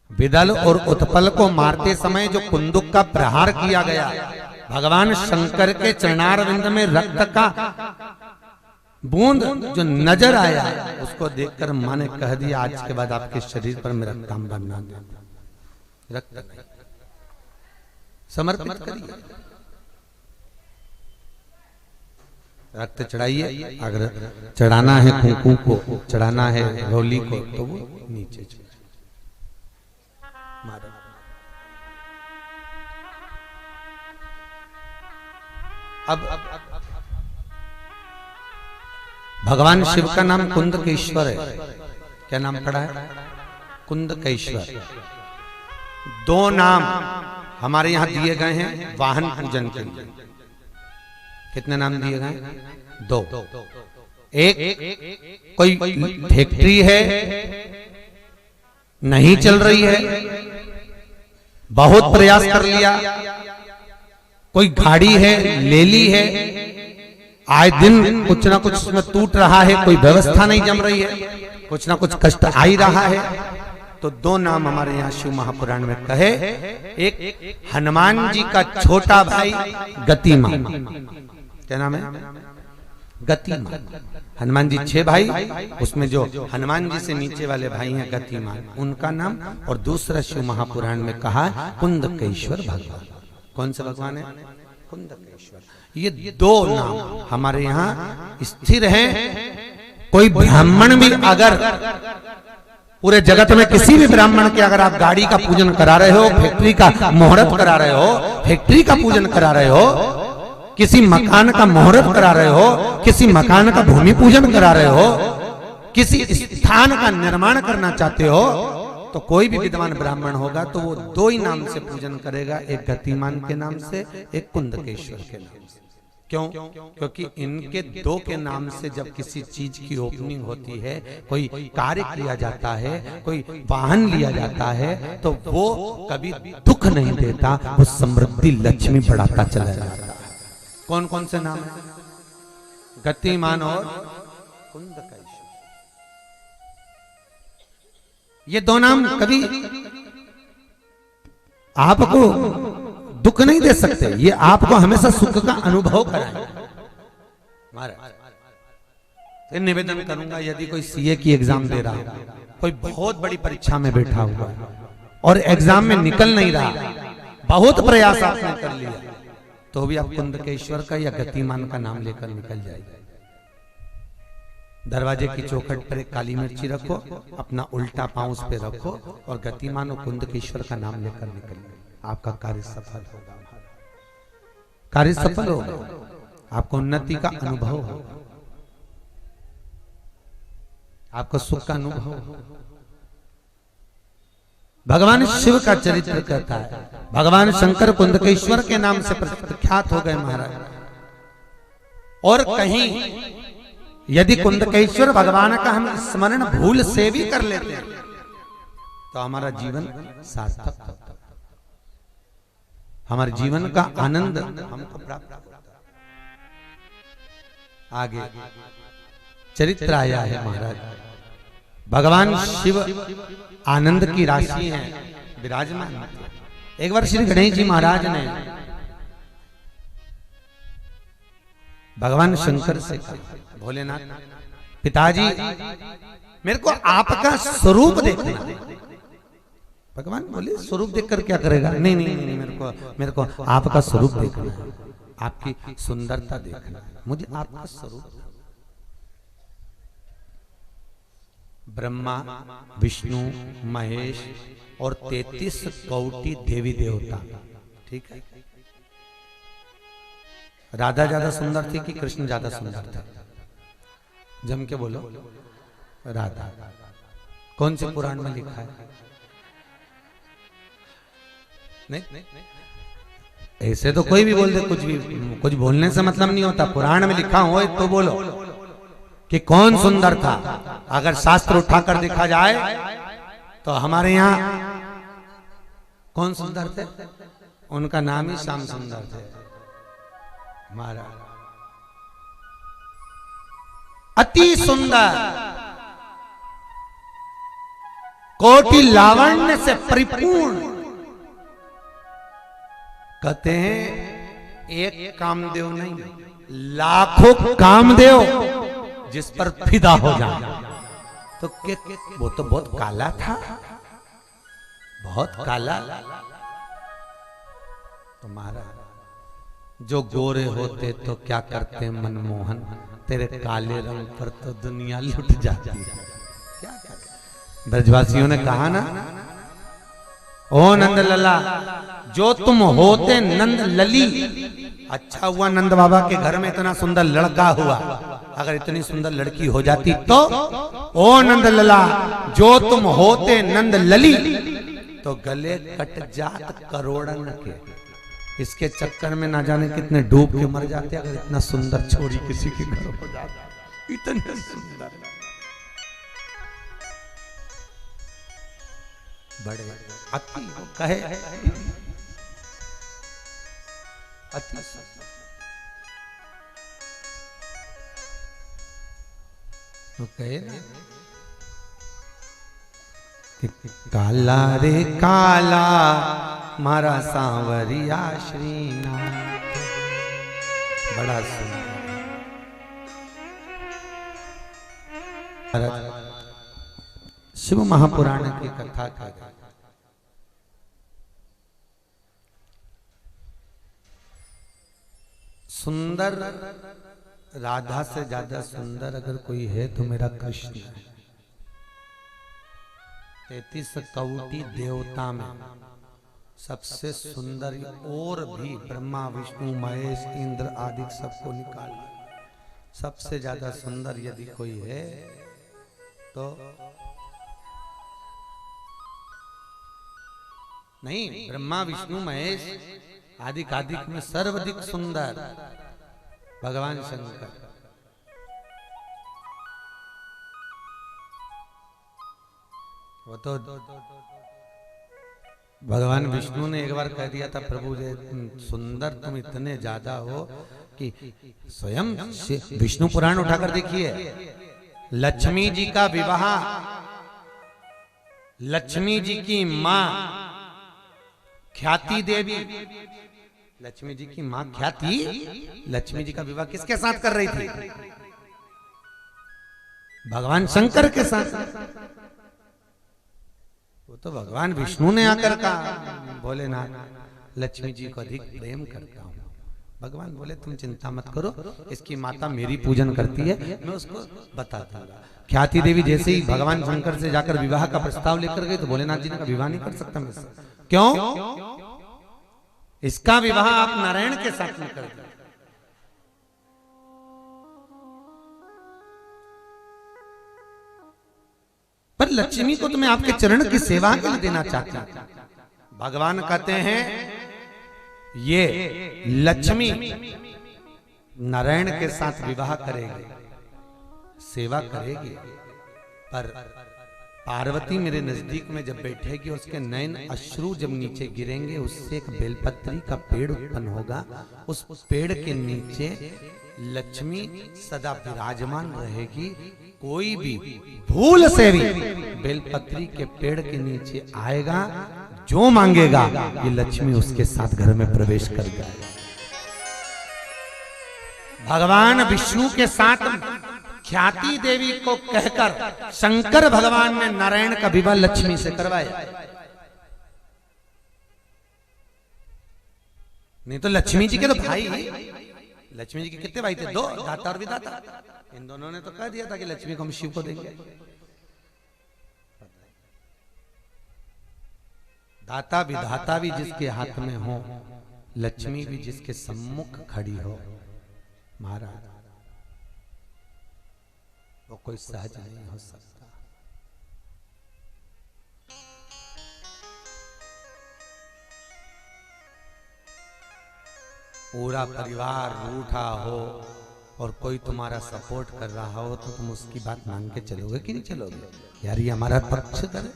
विदल और उत्पल को मारते समय जो कुंदुक का प्रहार किया गया, भगवान शंकर के चरणारविंद में रक्त का बूंद जो नजर आया, उसको देखकर मां ने कह दिया आज के बाद आपके शरीर पर मेरा काम बनना रक्त समर्पित करिए, रक्त चढ़ाइए। अगर चढ़ाना है कुंकू को, चढ़ाना है रोली को, तो वो नीचे मारो। अब भगवान शिव का नाम कुंदकेश्वर है। क्या नाम पड़ा है? कुंदकेश्वर। दो नाम हमारे यहां दिए गए हैं वाहन पूजन के लिए। कितने नाम दिए गए? दो। एक कोई फैक्ट्री है नहीं चल रही है, बहुत प्रयास कर लिया, कोई गाड़ी है ले ली है, आए दिन कुछ ना कुछ उसमें टूट रहा है, कोई व्यवस्था नहीं जम रही है, कुछ ना कुछ कष्ट आ ही रहा है, तो दो नाम हमारे यहाँ शिव महापुराण में कहे। एक हनुमान जी का छोटा भाई गतिमान। क्या नाम है? गतिमान। हनुमान जी 6 भाई, उसमें जो हनुमान जी से नीचे वाले भाई हैं गतिमान, उनका नाम। और दूसरा शिव महापुराण में कहा कुंदकेश्वर भगवान। कौन से भगवान है? कुंदकेश्वर। ये दो नाम हमारे यहाँ स्थिर हैं। कोई ब्राह्मण भी अगर पूरे जगत में किसी भी ब्राह्मण के अगर आप गाड़ी का पूजन करा रहे हो, फैक्ट्री का मुहूर्त करा रहे हो, फैक्ट्री का पूजन करा रहे हो, किसी मकान का मुहूर्त करा रहे हो, किसी मकान का भूमि पूजन करा रहे हो, किसी स्थान का निर्माण करना चाहते हो, तो कोई भी विद्वान ब्राह्मण होगा तो वो दो ही नाम से पूजन करेगा, एक गतिमान के नाम से, एक कुंदकेश्वर के नाम से। क्यों? क्योंकि इनके दो के नाम से जब किसी चीज की ओपनिंग होती है, कोई कार्य किया जाता है, कोई वाहन लिया जाता है, तो वो कभी दुख नहीं देता, वो समृद्धि लक्ष्मी बढ़ाता चला जाता है। कौन कौन से नाम है? गतिमान और कुंदकेश्वर। ये दो नाम कभी आपको दुख नहीं दे सकते, ये आपको हमेशा सुख का अनुभव कराएंगे। फिर निवेदन करूंगा, यदि कोई सीए की एग्जाम दे रहा है, कोई बहुत बड़ी परीक्षा में बैठा हुआ है और एग्जाम में निकल नहीं रहा, बहुत प्रयास आपने कर लिया, तो भी आप कुंदकेश्वर का या गतिमान का नाम लेकर निकल जाइए। दरवाजे की चौखट पर एक काली मिर्ची रखो, अपना उल्टा पांव उस पे रखो और गतिमान और कुंदकेश्वर का नाम लेकर निकलिए। आपका कार्य सफल होगा, कार्य सफल होगा, आपको उन्नति का अनुभव होगा, आपको सुख का अनुभव होगा। भगवान शिव का चरित्र कहता है, भगवान शंकर कुंदकेश्वर के नाम से प्रख्यात हो गए महाराज। और कहीं यदि कुंदकेश्वर भगवान का हम स्मरण भूल से भी कर लेते हैं तो हमारा जीवन सार्थक होता है, हमारे जीवन का आनंद हमको प्राप्त होता है। आगे चरित्र आया है महाराज, भगवान शिव आनंद की राशि है, विराजमान। एक बार श्री गणेश जी महाराज ने भगवान शंकर से कहा, भोलेनाथ पिताजी मेरे को आपका स्वरूप देखना है। भगवान बोले स्वरूप देखकर क्या करेगा? नहीं नहीं नहीं, मेरे को आपका स्वरूप देखना है, आपकी सुंदरता देखना है, मुझे आपका स्वरूप। ब्रह्मा, विष्णु, महेश और 33 कोटि देवी देवता, ठीक है। राधा ज्यादा सुंदर थी कि कृष्ण ज्यादा सुंदर था? जम के बोलो। राधा। कौन से पुराण में लिखा है? नहीं, ऐसे तो कोई भी बोल दे कुछ भी, कुछ बोलने से मतलब नहीं होता। पुराण में लिखा हो तो बोलो कि कौन सुंदर था। अगर शास्त्र उठाकर देखा जाए तो हमारे यहाँ कौन सुंदर थे? उनका नाम ही श्याम सुंदर थे महाराज। अति सुंदर, कोटि लावण्य से परिपूर्ण। कहते हैं एक कामदेव नहीं, लाखों कामदेव जिस पर फिदा हो जाए। तो वो तो बहुत काला था, बहुत काला। तुम्हारा जो गोरे होते तो क्या करते मनमोहन, तेरे काले रंग पर तो दुनिया लुट जाती है। क्या ब्रजवासियों ने कहा ना, ओ नंद लला जो तुम होते नंद लली। अच्छा हुआ नंद बाबा के घर में इतना सुंदर लड़का हुआ, अगर इतनी सुंदर लड़की हो जाती तो। ओ नंद लला जो तुम होते नंद लली, तो गले कट जात करोड़न के। इसके चक्कर में ना जाने कितने डूब के मर जाते अगर इतना सुंदर छोरी किसी के घर हो जाती। इतने सुंदर बड़े अति कहे अति तो कहे कि काला रे काला मारा सांवरिया श्रीनाथ। बड़ा सुंदर शिव महापुराण की कथा का सुंदर राधा से ज्यादा सुंदर अगर कोई है तो मेरा कृष्ण है। 33 कौटि देवता में सबसे सुंदर, और भी ब्रह्मा विष्णु महेश इंद्र आदि सबको निकाल, सबसे ज्यादा सुंदर यदि कोई है तो नहीं, ब्रह्मा विष्णु महेश आदि कादिक में सर्वाधिक सुंदर भगवान शंकर। वो तो भगवान विष्णु ने एक बार कह दिया था, प्रभु जी सुंदर तुम इतने ज्यादा हो कि स्वयं विष्णु पुराण उठाकर देखिए, लक्ष्मी जी का विवाह लक्ष्मी जी की मां ख्याति देवी, लक्ष्मी जी की मां ख्याति लक्ष्मी जी का विवाह किसके साथ कर रही थी? भगवान शंकर के साथ। वो तो भगवान विष्णु ने आकर कहा, भोलेनाथ लक्ष्मी जी को अधिक प्रेम करता हूं। भगवान बोले तुम चिंता मत करो, इसकी माता मेरी पूजन करती है, मैं उसको बताता हूँ। ख्याति देवी जैसे ही भगवान शंकर से जाकर विवाह का प्रस्ताव लेकर गए तो भोलेनाथ जी ने कहा विवाह नहीं कर सकता मैं। क्यों? इसका विवाह आप नारायण के साथ में कर दो। पर लक्ष्मी को तो मैं आपके चरण की सेवा के लिए देना चाहता हूं। भगवान कहते हैं ये लक्ष्मी नारायण के साथ विवाह करेगी, सेवा करेगी, पर पार्वती मेरे नजदीक में जब बैठेगी, उसके नयन अश्रु जब नीचे गिरेंगे, उससे एक बेलपत्री का पेड़ उत्पन्न होगा। उस पेड़ के नीचे लक्ष्मी सदा विराजमान रहेगी। कोई भी भूल से भी बेलपत्री के पेड़ के नीचे आएगा, जो मांगेगा ये लक्ष्मी उसके साथ घर में प्रवेश कर जाएगा। भगवान विष्णु के साथ ख्याति देवी को कहकर शंकर भगवान ने नारायण का विवाह लक्ष्मी से करवाया। नहीं तो लक्ष्मी जी के तो भाई, लक्ष्मी जी के कितने भाई थे? 2, दाता और विधाता। इन दोनों ने तो कह दिया था कि लक्ष्मी को हम शिव को देंगे। दाता विधाता भी जिसके हाथ में हो, लक्ष्मी भी जिसके सम्मुख खड़ी हो, महाराज वो कोई सहज नहीं हो सकता। पूरा परिवार रूठा हो और कोई तुम्हारा सपोर्ट कर रहा हो तो तुम उसकी बात मान के चलोगे कि नहीं चलोगे? यार ये हमारा पक्ष करे,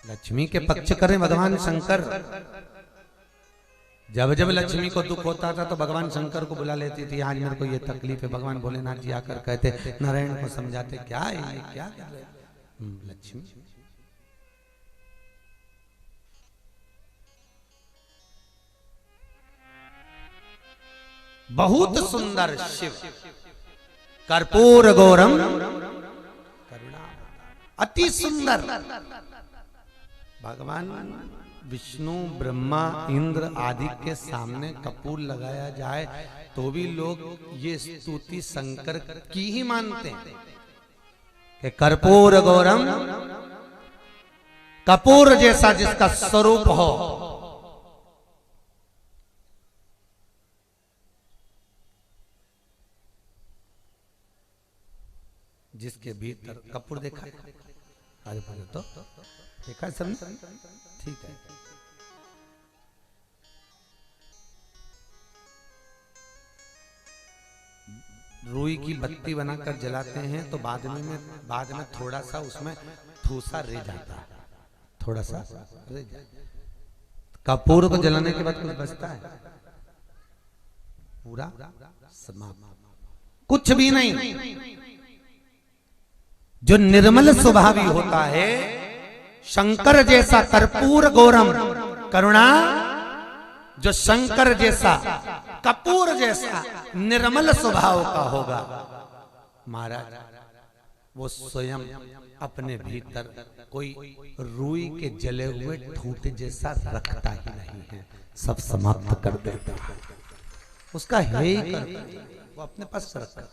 लक्ष्मी के पक्ष करें भगवान शंकर। जब जब लक्ष्मी को दुख होता था तो भगवान शंकर को बुला लेती थी, आज मेरे को ये तकलीफ है। भगवान भोलेनाथ जी आकर कहते, नारायण को समझाते, क्या है ये, क्या कर रहे लक्ष्मी? बहुत सुंदर शिव, कर्पूर गौरम करुणा, अति सुंदर। भगवान विष्णु ब्रह्मा इंद्र आदि के सामने कपूर लगाया जाए तो भी लोग ये स्तुति शंकर की ही मानते हैं कि कर्पूर गौरम, कपूर जैसा जिसका स्वरूप हो। जिसके भीतर कपूर देखा आज तो देखा सब, ठीक है। रुई की बत्ती बनाकर जलाते हैं तो बाद में थोड़ा सा उसमें ठूसा रह जाता है, थोड़ा सा रह जाता। कपूर को जलाने के बाद कुछ बचता है? पूरा समाप्त, कुछ भी नहीं। जो निर्मल स्वभावी होता है, शंकर जैसा कर्पूर गौरम करुणा, जो शंकर जैसा कपूर जैसा निर्मल स्वभाव का होगा महाराज, वो स्वयं अपने भीतर कोई रुई के जले हुए ठूंठ जैसा रखता ही नहीं है, सब समाप्त कर देता है। उसका है ही करता है, वो अपने पास रखता है।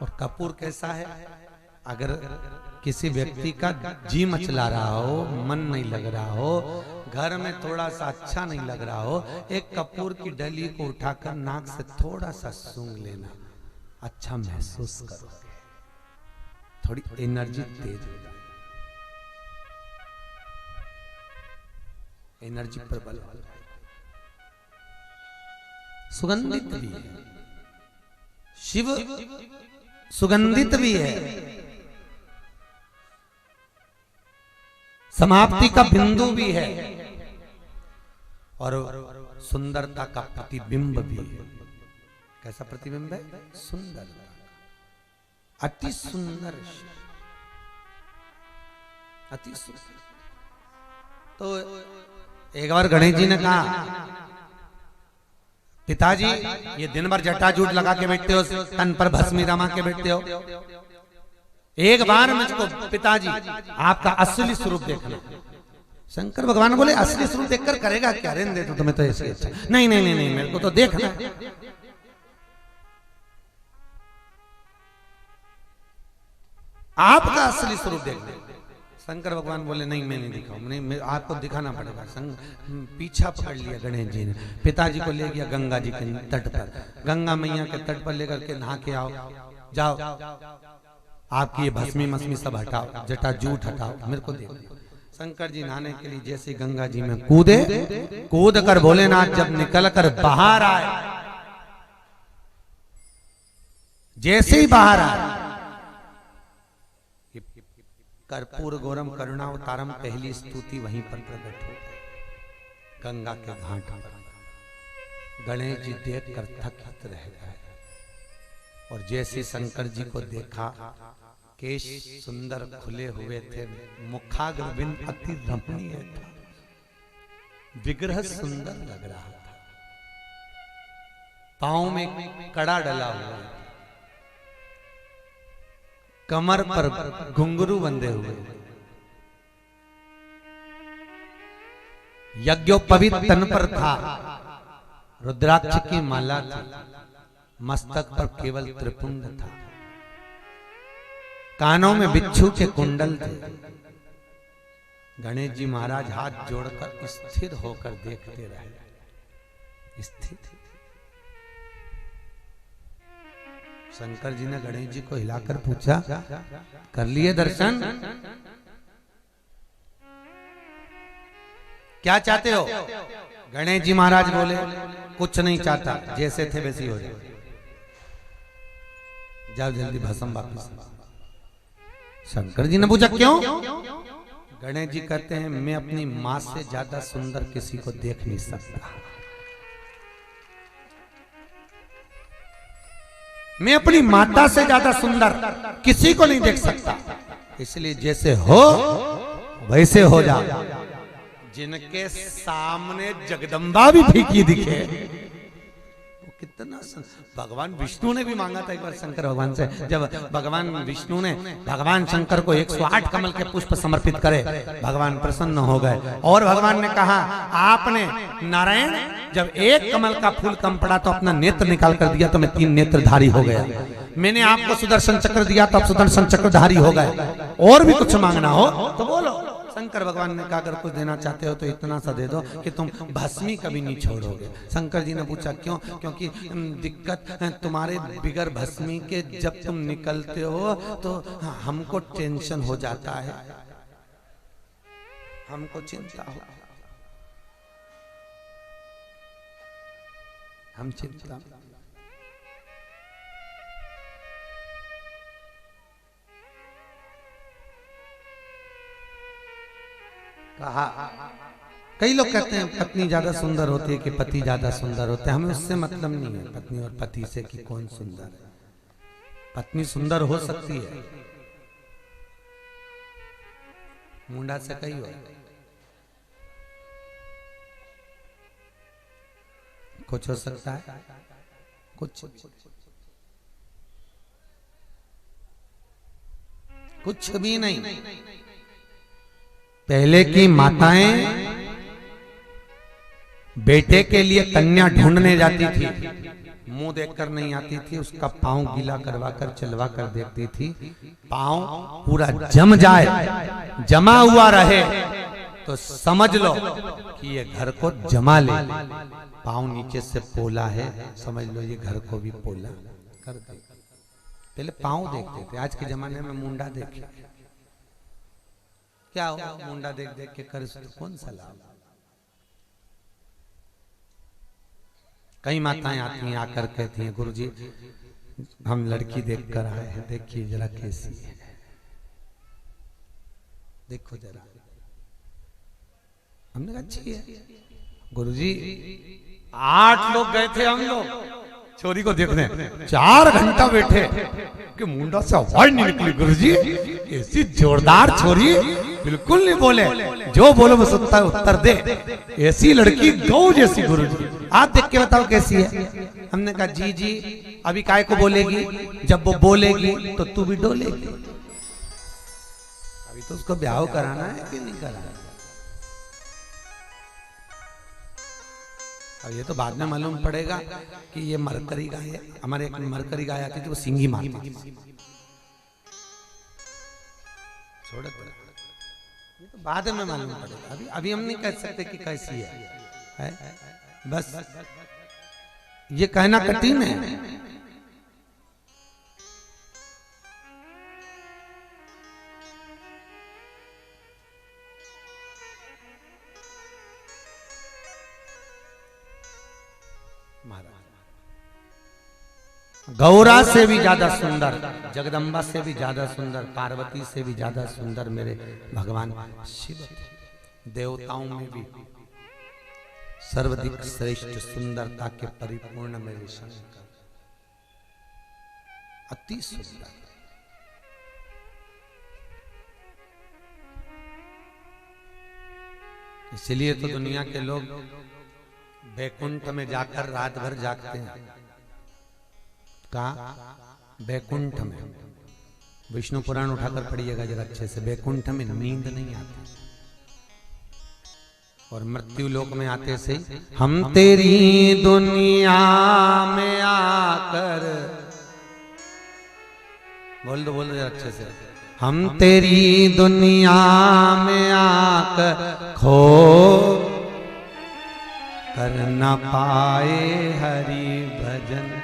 और कपूर कैसा है? अगर किसी व्यक्ति का जी मचला रहा हो, मन नहीं लग रहा हो, घर में थोड़ा सा अच्छा नहीं लग रहा हो, एक कपूर की डली को उठाकर नाक से थोड़ा सा सूंघ लेना, अच्छा महसूस करोगे, थोड़ी एनर्जी तेज हो जाएगी, एनर्जी प्रबल हो जाएगी। सुगंधित भी है शिव, सुगंधित भी है, समाप्ति का बिंदु भी है, और सुंदरता का प्रतिबिंब भी है। कैसा प्रतिबिंब है? सुंदरता, अति सुंदर, अति सुंदर। तो एक बार गणेश जी ने कहा, पिताजी ये दिन भर जटाजूट लगा के बैठते हो, तन पर भस्मी रमा के बैठते हो, एक बार मुझको पिताजी आपका असली स्वरूप देखना। शंकर भगवान बोले असली स्वरूप देखकर करेगा क्या? रहने दे, तो तुम्हें तो ऐसे अच्छा। नहीं नहीं नहीं नहीं, मेरे को तो देखना। आपका असली स्वरूप देखना। शंकर भगवान बोले नहीं मैं नहीं दिखाऊं, नहीं आपको दिखाना पड़ेगा। पीछा पकड़ लिया गणेश जी ने, पिताजी को ले गया गंगा जी के तट पर, गंगा मैया के तट पर लेकर के नहा के आओ, जाओ आपकी ये भस्मी मस्मी सब हटाओ, जटा जूट हटाओ, मेरे को देखो। शंकर जी नहाने के लिए जैसे गंगा जी में कूदे, कूद कर भोलेनाथ जब निकल कर बाहर आए, जैसे ही बाहर आए, कर्पूर गौरम करुणावतारम पहली स्तुति वहीं पर प्रकट हो गई गंगा के घाट पर। गणेश जी देख कर थकित रह गए, और जैसे शंकर जी को देखा, केश सुंदर खुले हुए थे, मुखाग्रबिंद अति रमणीय था, विग्रह सुंदर लग रहा था, पांव में कड़ा डला हुआ, कमर पर घुंघरू बंधे हुए, यज्ञोपवीत तन पर था, रुद्राक्ष की माला थी, मस्तक पर केवल त्रिपुंड था, कानों में बिच्छू के कुंडल थे। गणेश जी महाराज हाथ जोड़कर स्थिर होकर देखते रहे, स्थिर। शंकर जी ने गणेश जी को हिलाकर पूछा, कर लिए दर्शन? क्या चाहते हो? गणेश जी महाराज बोले, कुछ नहीं चाहता, जैसे थे वैसे ही हो जाए, जाओ जल्दी भस्म वापस। शंकर जी ने पूछा क्यों? गणेश जी कहते हैं, मैं अपनी मां से ज्यादा सुंदर किसी को देख नहीं सकता, मैं अपनी माता से ज्यादा सुंदर किसी को नहीं देख सकता, इसलिए जैसे हो वैसे हो जा, जिनके सामने जगदम्बा भी फीकी दिखे, वो कितना भगवान विष्णु ने भी मांगा था एक बार शंकर भगवान से, जब भगवान विष्णु ने भगवान शंकर को 108 कमल के पुष्प समर्पित करे, भगवान प्रसन्न हो गए और भगवान ने कहा आपने नारायण जब एक कमल का फूल कम पड़ा तो अपना नेत्र निकाल कर दिया तो मैं 3 नेत्रधारी हो गया, मैंने आपको सुदर्शन चक्र दिया तो आप सुदर्शन चक्रधारी हो गए, और भी कुछ मांगना हो तो बोलो। शंकर भगवान ने कहा अगर कुछ देना चाहते हो तो इतना सा दे दो कि तुम भस्मी कभी नहीं छोड़ोगे। शंकर जी ने पूछा क्यों? क्योंकि दिक्कत तुम्हारे बिगर भस्मी के जब तुम निकलते हो तो हमको टेंशन हो जाता है, हमको चिंता हो, हम चिंता कहा। कई लोग कहते हैं पत्नी ज्यादा सुंदर होती है कि पति ज्यादा सुंदर होते हैं, हमें उससे मतलब नहीं है पत्नी और पति से कि कौन सुंदर है। पत्नी सुंदर हो सकती है, मुंडा से कही हो, कुछ हो सकता है, कुछ भी नहीं। पहले की माताएं बेटे के लिए कन्या ढूंढने जाती थी, मुंह देखकर नहीं आती थी, उसका पांव गीला करवा कर चलवा कर देखती थी, पांव पूरा जम जाए, जमा हुआ रहे तो समझ लो कि ये घर को जमा ले, पांव नीचे से पोला है समझ लो ये घर को भी पोला कर दे। पहले पांव देखते थे, आज के जमाने में मुंडा देखे क्या हो, मुंडा देख देख के कर कौन सा लाभ। कई माताएं आती हैं आकर कहती हैं गुरुजी हम लड़की देख कर आए हैं, देखिए जरा कैसी है, देखो जरा। हमने कहा अच्छी है। गुरुजी 8 लोग गए थे हम लोग छोरी को देखने, 4 घंटा बैठे कि मुंडा से आवाज नहीं निकली। गुरुजी ऐसी जोरदार छोरी, बिल्कुल नहीं बोले, जो बोलो बस उत्तर दे, ऐसी लड़की गौ जैसी। गुरुजी आप देख के बताओ कैसी है। हमने कहा जी जी अभी काय को बोलेगी, जब वो बोलेगी तो तू भी डोलेगी। अभी तो उसको ब्याह कराना है कि नहीं कराना। अब ये तो बाद में मालूम पड़ेगा कि ये मरकरी गाय है। हमारे एक मरकरी गाय आती थी, वो सिंगी मारती थी। छोड़ ये तो बाद में मालूम पड़ेगा, अभी अभी हम नहीं कह सकते कि कैसी है? बस ये कहना कठिन है। गौरा से भी ज्यादा सुंदर, जगदम्बा से भी ज्यादा सुंदर, पार्वती से भी ज्यादा सुंदर मेरे भगवान शिव। देवताओं में भी सर्वाधिक श्रेष्ठ सुंदरता के परिपूर्ण मेरे शंकर, अति सुंदर। इसलिए तो दुनिया के लोग बैकुंठ में जाकर रात भर जागते हैं। कहा? बैकुंठ में। विष्णु पुराण उठाकर पढ़िएगा जरा अच्छे से। बैकुंठ में नींद नहीं आती, और मृत्यु लोक में आते से हम तेरी दुनिया में आकर, बोल दो जरा अच्छे से, हम तेरी दुनिया में आकर खो कर न पाए हरि भजन।